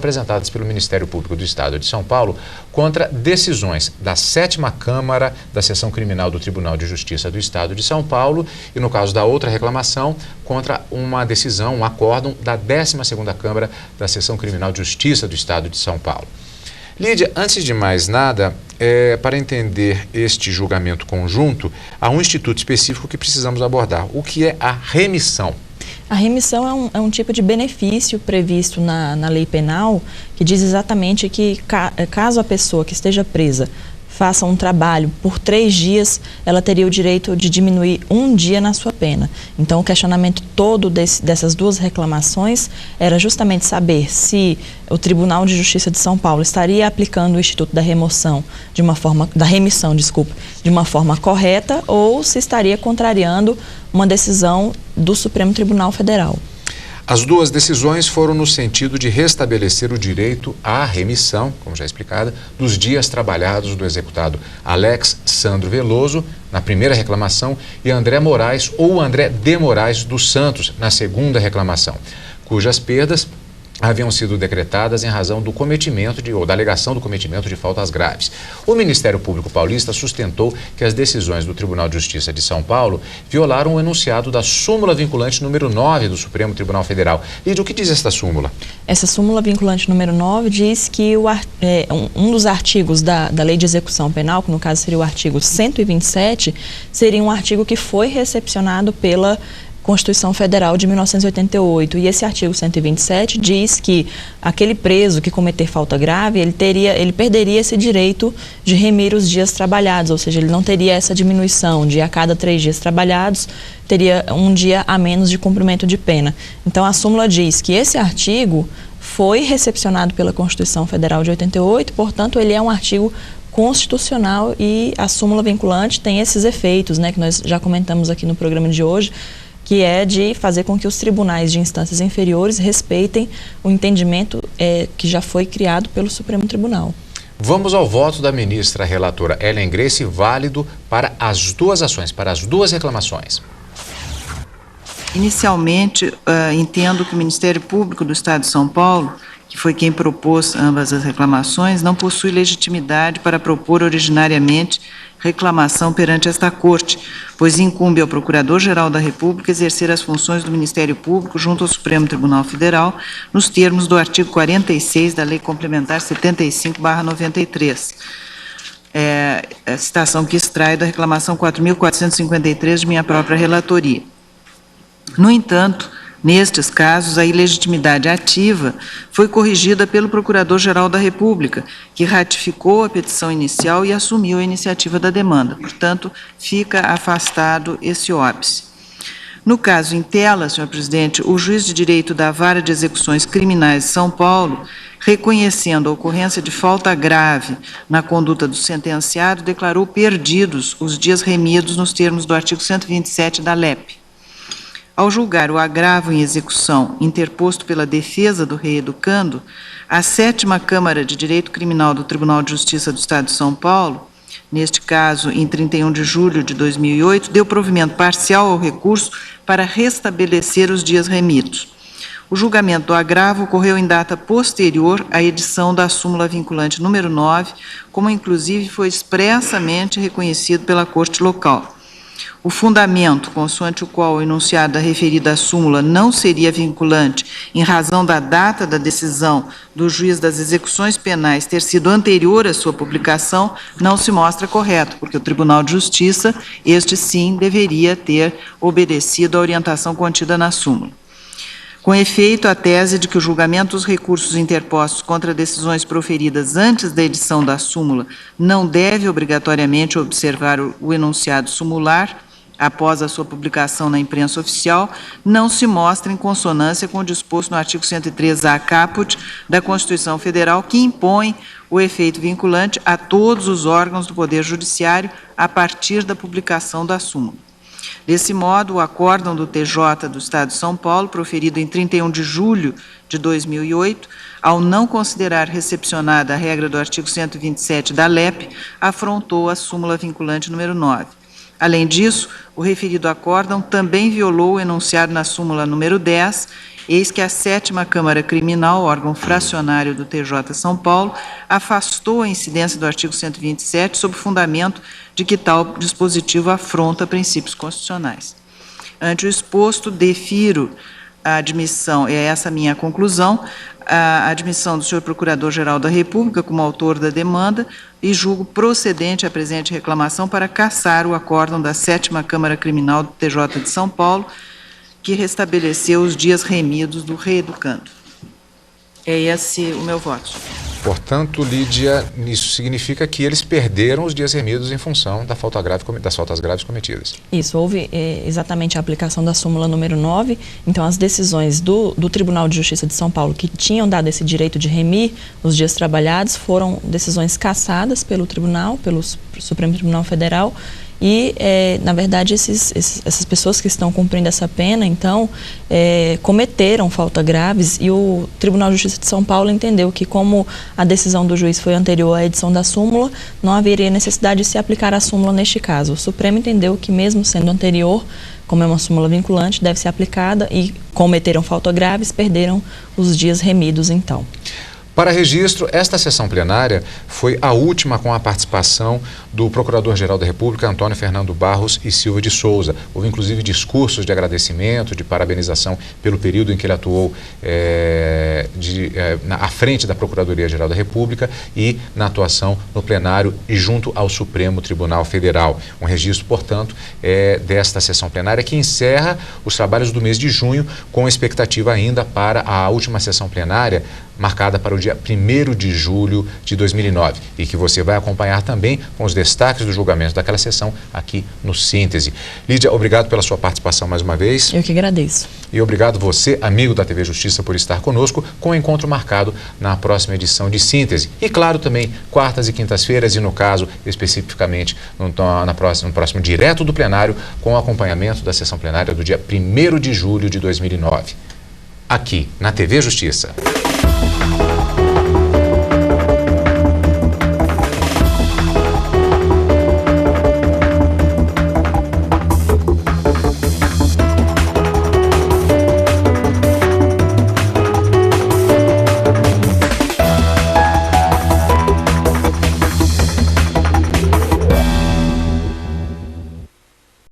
apresentadas pelo Ministério Público do Estado de São Paulo contra decisões da 7ª Câmara da Seção Criminal do Tribunal de Justiça do Estado de São Paulo e, no caso da outra reclamação, contra uma decisão, um acórdão da 12ª Câmara da Seção Criminal de Justiça do Estado de São Paulo. Lídia, antes de mais nada, para entender este julgamento conjunto, há um instituto específico que precisamos abordar. O que é a remissão? A remissão é um tipo de benefício previsto na lei penal que diz exatamente que caso a pessoa que esteja presa faça um trabalho por 3 dias, ela teria o direito de diminuir 1 dia na sua pena. Então, o questionamento todo dessas duas reclamações era justamente saber se o Tribunal de Justiça de São Paulo estaria aplicando o Instituto da Remissão de uma forma correta ou se estaria contrariando uma decisão do Supremo Tribunal Federal. As duas decisões foram no sentido de restabelecer o direito à remissão, como já explicada, dos dias trabalhados do executado Alex Sandro Veloso, na primeira reclamação, e André Moraes ou André de Moraes dos Santos, na segunda reclamação, cujas perdas haviam sido decretadas em razão do cometimento ou da alegação do cometimento de faltas graves. O Ministério Público Paulista sustentou que as decisões do Tribunal de Justiça de São Paulo violaram o enunciado da súmula vinculante número 9 do Supremo Tribunal Federal. Lídia, o que diz esta súmula? Essa súmula vinculante número 9 diz que um dos artigos da Lei de Execução Penal, que no caso seria o artigo 127, seria um artigo que foi recepcionado pela Constituição Federal de 1988, e esse artigo 127 diz que aquele preso que cometer falta grave, ele perderia esse direito de remir os dias trabalhados, ou seja, ele não teria essa diminuição de a cada 3 dias trabalhados, teria 1 dia a menos de cumprimento de pena. Então, a súmula diz que esse artigo foi recepcionado pela Constituição Federal de 88, portanto, ele é um artigo constitucional e a súmula vinculante tem esses efeitos, né, que nós já comentamos aqui no programa de hoje, que é de fazer com que os tribunais de instâncias inferiores respeitem o entendimento que já foi criado pelo Supremo Tribunal. Vamos ao voto da ministra relatora Ellen Grace, válido para as duas ações, para as duas reclamações. Inicialmente, entendo que o Ministério Público do Estado de São Paulo, que foi quem propôs ambas as reclamações, não possui legitimidade para propor originariamente reclamação perante esta Corte, pois incumbe ao Procurador-Geral da República exercer as funções do Ministério Público junto ao Supremo Tribunal Federal, nos termos do artigo 46 da Lei Complementar 75/93. A citação que extrai da reclamação 4.453 de minha própria relatoria. No entanto, nestes casos, a ilegitimidade ativa foi corrigida pelo Procurador-Geral da República, que ratificou a petição inicial e assumiu a iniciativa da demanda. Portanto, fica afastado esse óbice. No caso em tela, senhor presidente, o juiz de direito da Vara de Execuções Criminais de São Paulo, reconhecendo a ocorrência de falta grave na conduta do sentenciado, declarou perdidos os dias remidos nos termos do artigo 127 da LEP. Ao julgar o agravo em execução interposto pela defesa do reeducando, a 7ª Câmara de Direito Criminal do Tribunal de Justiça do Estado de São Paulo, neste caso em 31 de julho de 2008, deu provimento parcial ao recurso para restabelecer os dias remidos. O julgamento do agravo ocorreu em data posterior à edição da súmula vinculante número 9, como inclusive foi expressamente reconhecido pela Corte local. O fundamento, consoante o qual o enunciado da referida súmula não seria vinculante em razão da data da decisão do juiz das execuções penais ter sido anterior à sua publicação, não se mostra correto, porque o Tribunal de Justiça, este sim, deveria ter obedecido à orientação contida na súmula. Com efeito, a tese de que o julgamento dos recursos interpostos contra decisões proferidas antes da edição da súmula não deve obrigatoriamente observar o enunciado sumular, após a sua publicação na imprensa oficial, não se mostra em consonância com o disposto no artigo 103-A caput da Constituição Federal, que impõe o efeito vinculante a todos os órgãos do Poder Judiciário a partir da publicação da súmula. Desse modo, o acórdão do TJ do Estado de São Paulo, proferido em 31 de julho de 2008, ao não considerar recepcionada a regra do artigo 127 da LEP, afrontou a súmula vinculante número 9. Além disso, o referido acórdão também violou o enunciado na súmula número 10, eis que a 7ª Câmara Criminal, órgão fracionário do TJ São Paulo, afastou a incidência do artigo 127 sob o fundamento de que tal dispositivo afronta princípios constitucionais. Ante o exposto, defiro a admissão, é essa a minha conclusão, a admissão do senhor Procurador-Geral da República como autor da demanda e julgo procedente a presente reclamação para cassar o acórdão da 7ª Câmara Criminal do TJ de São Paulo, que restabeleceu os dias remidos do reeducando. É esse o meu voto. Portanto, Lídia, isso significa que eles perderam os dias remidos em função das faltas graves cometidas. Isso, houve exatamente a aplicação da súmula número 9, então as decisões do Tribunal de Justiça de São Paulo que tinham dado esse direito de remir os dias trabalhados foram decisões cassadas pelo Tribunal, pelo Supremo Tribunal Federal, e, na verdade, essas pessoas que estão cumprindo essa pena, então, cometeram faltas graves e o Tribunal de Justiça de São Paulo entendeu que, como a decisão do juiz foi anterior à edição da súmula, não haveria necessidade de se aplicar a súmula neste caso. O Supremo entendeu que, mesmo sendo anterior, como é uma súmula vinculante, deve ser aplicada e cometeram faltas graves, perderam os dias remidos, então. Para registro, esta sessão plenária foi a última com a participação do Procurador-Geral da República, Antônio Fernando Barros e Silva de Souza. Houve, inclusive, discursos de agradecimento, de parabenização pelo período em que ele atuou à frente da Procuradoria-Geral da República e na atuação no plenário e junto ao Supremo Tribunal Federal. Um registro, portanto, desta sessão plenária que encerra os trabalhos do mês de junho, com expectativa ainda para a última sessão plenária, marcada para o dia 1º de julho de 2009 e que você vai acompanhar também com os destaques do julgamento daquela sessão aqui no Síntese. Lídia, obrigado pela sua participação mais uma vez. Eu que agradeço. E obrigado você, amigo da TV Justiça, por estar conosco, com o encontro marcado na próxima edição de Síntese. E claro também, quartas e quintas-feiras e no caso, especificamente, no próximo direto do plenário, com o acompanhamento da sessão plenária do dia 1º de julho de 2009. Aqui, na TV Justiça.